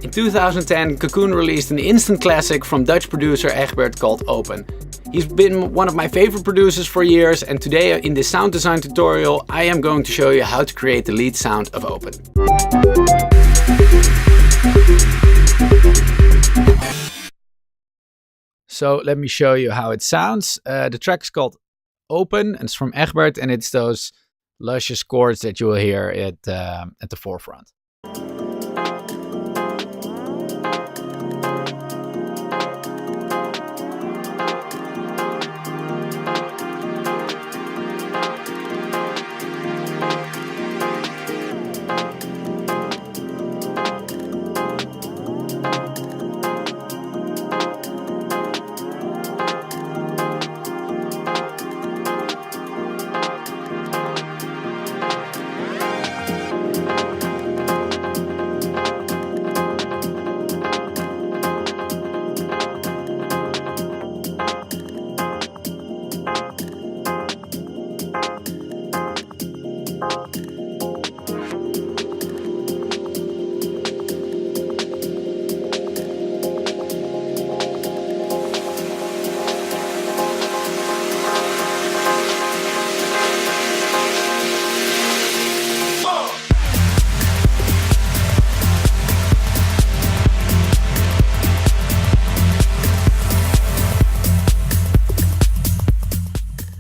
In 2010, Cocoon released an instant classic from Dutch producer Egbert called Open. He's been one of my favorite producers for years, and today in this sound design tutorial I am going to show you how to create the lead sound of Open. So let me show you how it sounds. The track is called Open, and it's from Egbert, and it's those luscious chords that you will hear at the forefront.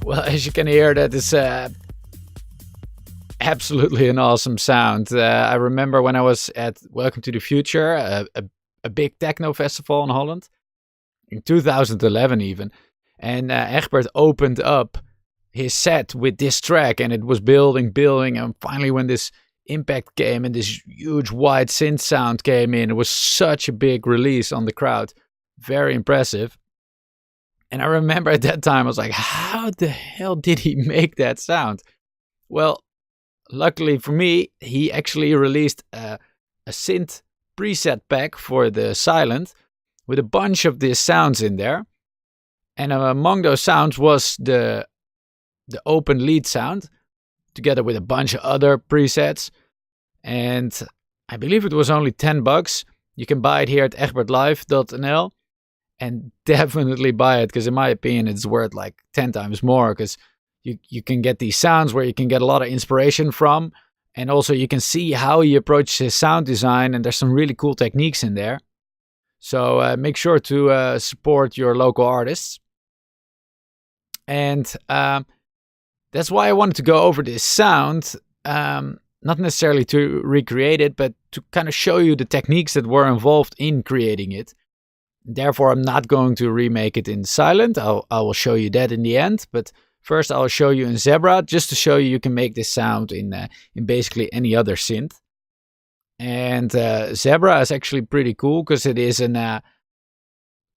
Well, as you can hear, that is absolutely an awesome sound. I remember when I was at Welcome to the Future, a big techno festival in Holland, in 2011 even, and Egbert opened up his set with this track, and it was building, and finally when this impact came and this huge wide synth sound came in, it was such a big release on the crowd. Very impressive. And I remember at that time, I was like, how the hell did he make that sound? Well, luckily for me, he actually released a synth preset pack for the Sylenth with a bunch of these sounds in there. And among those sounds was the open lead sound, together with a bunch of other presets. And I believe it was only $10. You can buy it here at egbertlive.nl. And definitely buy it, because in my opinion it's worth like 10 times more, because you can get these sounds where you can get a lot of inspiration from, and also you can see how he approaches his sound design, and there's some really cool techniques in there. So make sure to support your local artists. And that's why I wanted to go over this sound, not necessarily to recreate it, but to kind of show you the techniques that were involved in creating it. Therefore, I'm not going to remake it in Sylenth. I will show you that in the end. But first, I'll show you in Zebra, just to show you can make this sound in basically any other synth. And Zebra is actually pretty cool, because it is kind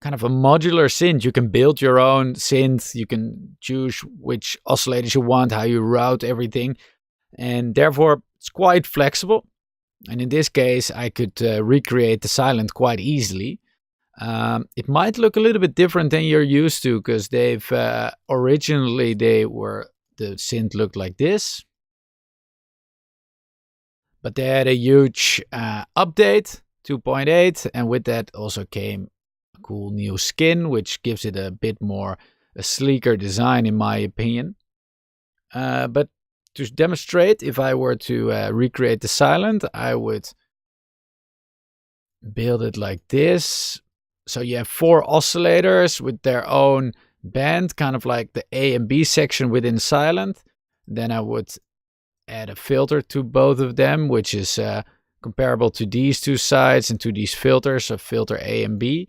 of a modular synth. You can build your own synth. You can choose which oscillators you want, how you route everything. And therefore, it's quite flexible. And in this case, I could recreate the Sylenth quite easily. It might look a little bit different than you're used to, because they've originally the synth looked like this, but they had a huge update 2.8, and with that also came a cool new skin, which gives it a bit more a sleeker design in my opinion. But to demonstrate, if I were to recreate the Sylenth, I would build it like this. So you have 4 oscillators with their own band, kind of like the A and B section within Sylenth. Then I would add a filter to both of them, which is comparable to these two sides and to these filters, so filter A and B.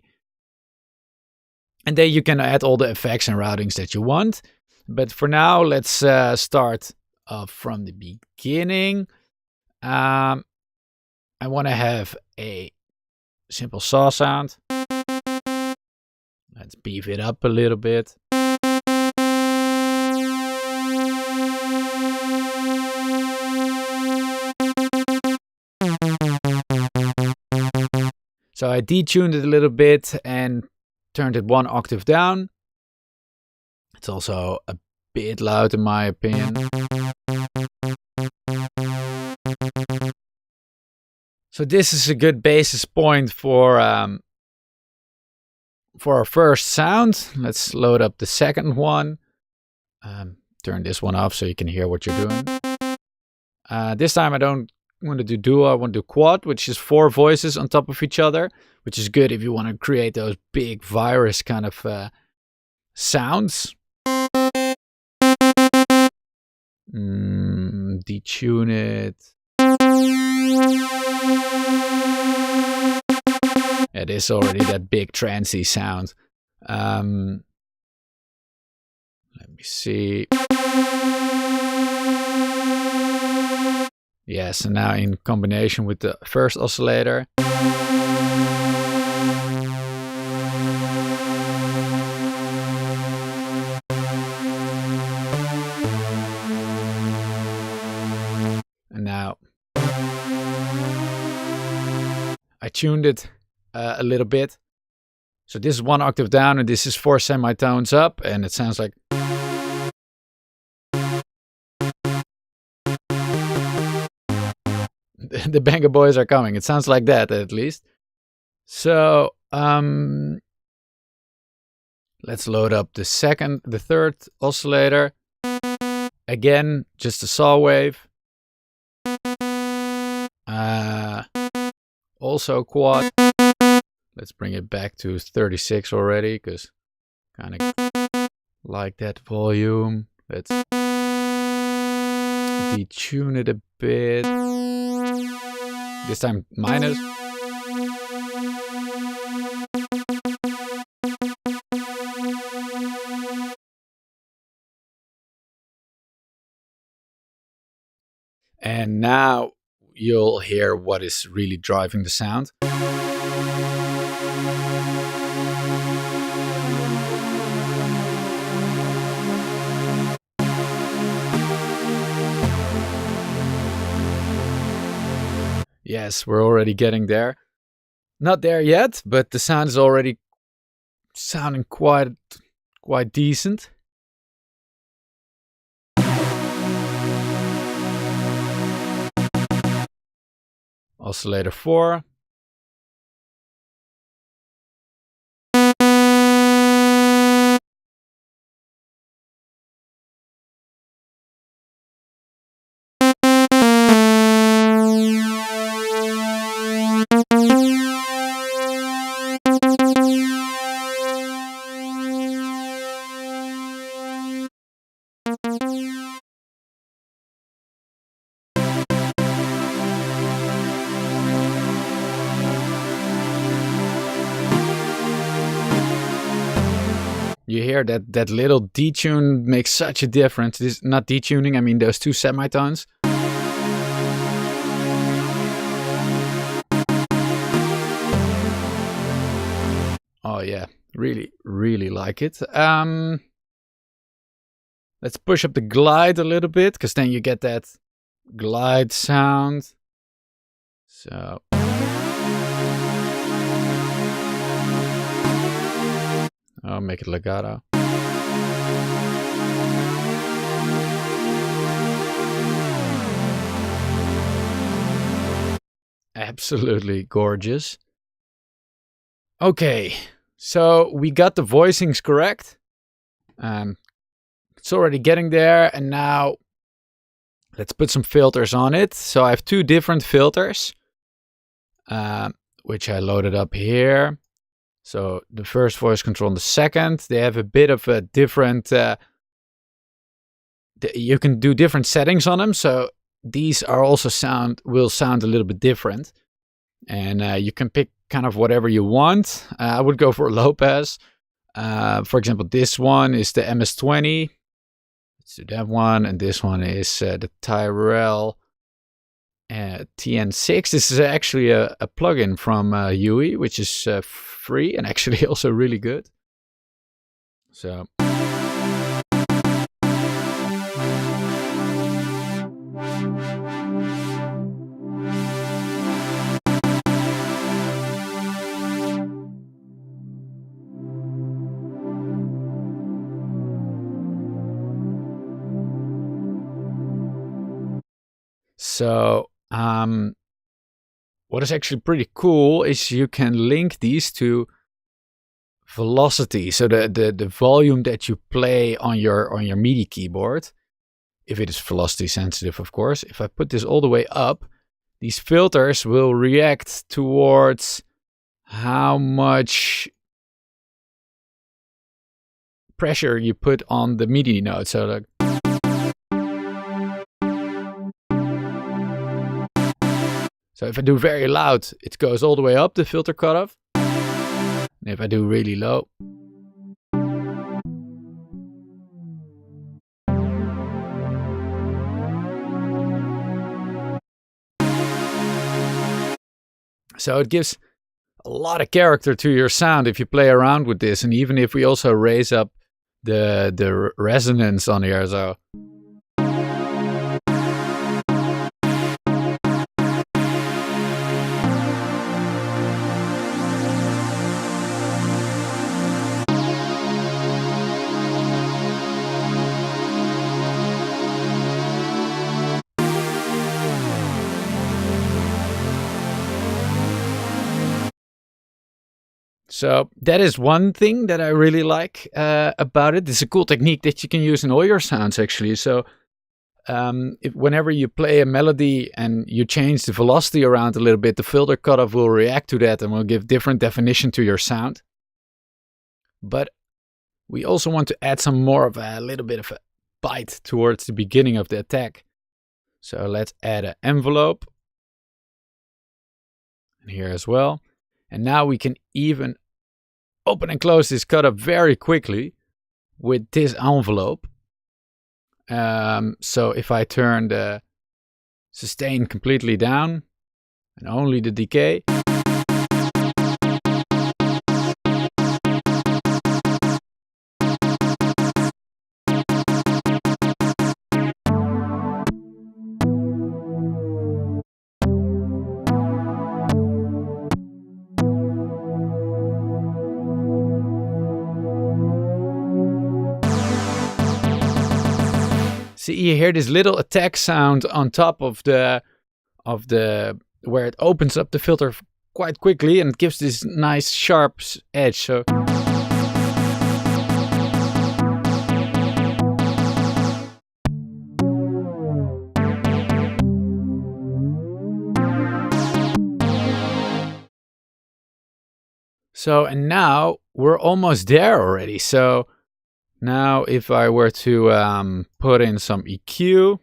And then you can add all the effects and routings that you want. But for now, let's start from the beginning. I want to have a simple saw sound. Let's beef it up a little bit. So I detuned it a little bit and turned it 1 octave down. It's also a bit loud in my opinion. So this is a good basis point for our first sound. Let's load up the second one. Turn this one off so you can hear what you're doing. This time I don't want to do duo, I want to do quad, which is 4 voices on top of each other, which is good if you want to create those big virus kind of sounds. Detune it. It is already that big trancey sound. Let me see. Yes, and now in combination with the first oscillator. And now I tuned it a little bit. So this is 1 octave down and this is 4 semitones up, and it sounds like the Banger Boys are coming. It sounds like that at least. So let's load up the third oscillator. Again, just a saw wave. Also quad. Let's bring it back to 36 already, because kind of like that volume. Let's detune it a bit. This time minus. And now you'll hear what is really driving the sound. Yes, we're already getting there. Not there yet, but the sound is already sounding quite decent. Oscillator 4. You hear that little detune makes such a difference. This not detuning, I mean those 2 semitones. Oh yeah, really like it. Let's push up the glide a little bit, because then you get that glide sound. So I'll make it legato. Absolutely gorgeous. Okay, so we got the voicings correct. It's already getting there, and now let's put some filters on it. So I have 2 different filters, which I loaded up here. So the first voice control and the second, they have a bit of a different, you can do different settings on them. So these are also will sound a little bit different. And you can pick kind of whatever you want. I would go for a low pass. For example, this one is the MS-20. Let's do that one. And this one is the Tyrell TN6. This is actually a plugin from UE, which is free and actually also really good. So what is actually pretty cool is you can link these to velocity, so the volume that you play on your MIDI keyboard, if it is velocity sensitive, of course. If I put this all the way up, these filters will react towards how much pressure you put on the MIDI note. So like, so if I do very loud, it goes all the way up, the filter cutoff. And if I do really low, so it gives a lot of character to your sound if you play around with this. And even if we also raise up the resonance on here, so So that is one thing that I really like about it. It's a cool technique that you can use in all your sounds, actually. So whenever you play a melody and you change the velocity around a little bit, the filter cutoff will react to that and will give different definition to your sound. But we also want to add some more of a little bit of a bite towards the beginning of the attack. So let's add an envelope. And here as well. And now we can even open and close this cutoff very quickly with this envelope. So if I turn the sustain completely down and only the decay. See, you hear this little attack sound on top of the where it opens up the filter quite quickly and gives this nice sharp edge. So and now we're almost there already. So now if I were to put in some EQ.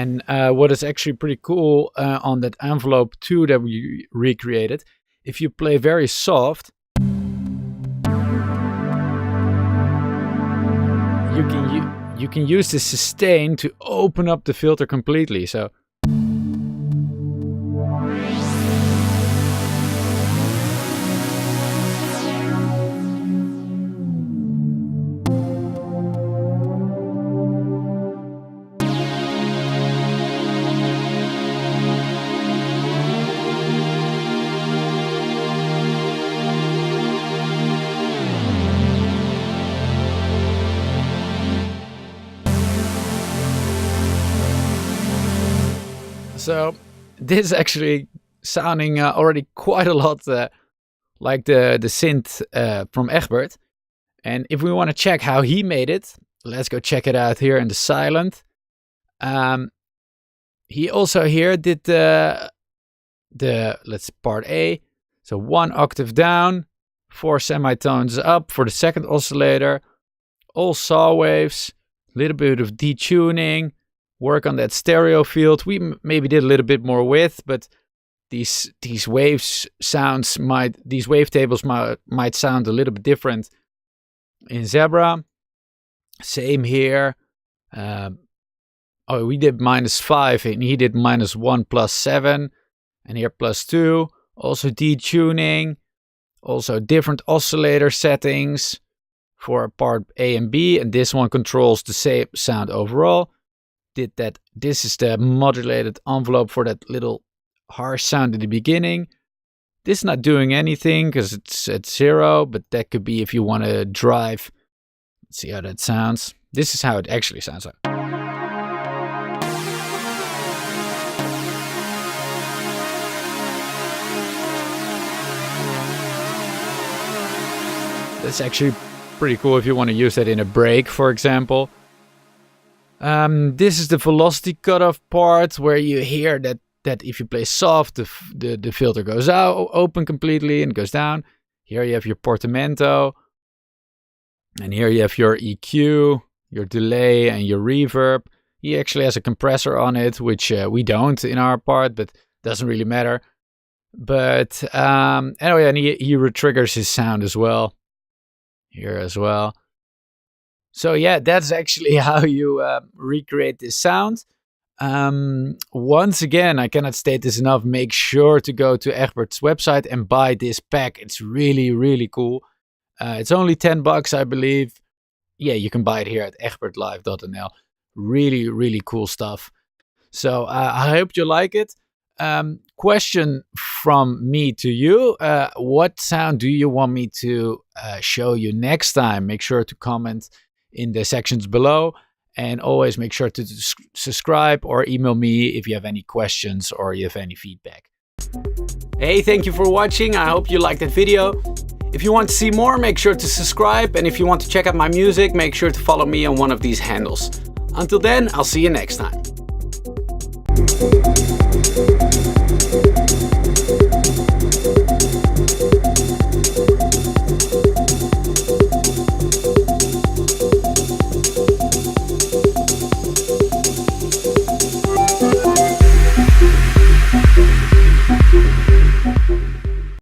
And what is actually pretty cool on that envelope 2 that we recreated, if you play very soft, you can use the sustain to open up the filter completely. So So this is actually sounding already quite a lot like the synth from Egbert. And if we want to check how he made it, let's go check it out here in the Sylenth. He also here did let's part A. So 1 octave down, 4 semitones up for the second oscillator, all saw waves, little bit of detuning, work on that stereo field. We maybe did a little bit more width, but these wavetables might sound a little bit different in Zebra. Same here. We did -5 and he did -1 +7, and here +2. Also detuning, also different oscillator settings for part A and B, and this one controls the same sound overall. Did that. This is the modulated envelope for that little harsh sound in the beginning. This is not doing anything because it's at 0, but that could be if you want to drive. Let's see how that sounds. This is how it actually sounds like. That's actually pretty cool if you want to use that in a break, for example. This is the velocity cutoff part where you hear that if you play soft, the filter goes out, open completely and goes down. Here you have your portamento. And here you have your EQ, your delay, and your reverb. He actually has a compressor on it, which we don't in our part, but doesn't really matter. But anyway, and he retriggers his sound as well. Here as well. So yeah, that's actually how you recreate this sound. Once again, I cannot state this enough. Make sure to go to Egbert's website and buy this pack. It's really, really cool. It's only $10, I believe. Yeah, you can buy it here at egbertlive.nl. Really, really cool stuff. So I hope you like it. Question from me to you. What sound do you want me to show you next time? Make sure to comment in the sections below. And always make sure to subscribe or email me if you have any questions or you have any feedback. Hey, thank you for watching. I hope you liked that video. If you want to see more, make sure to subscribe. And if you want to check out my music, make sure to follow me on one of these handles. Until then, I'll see you next time.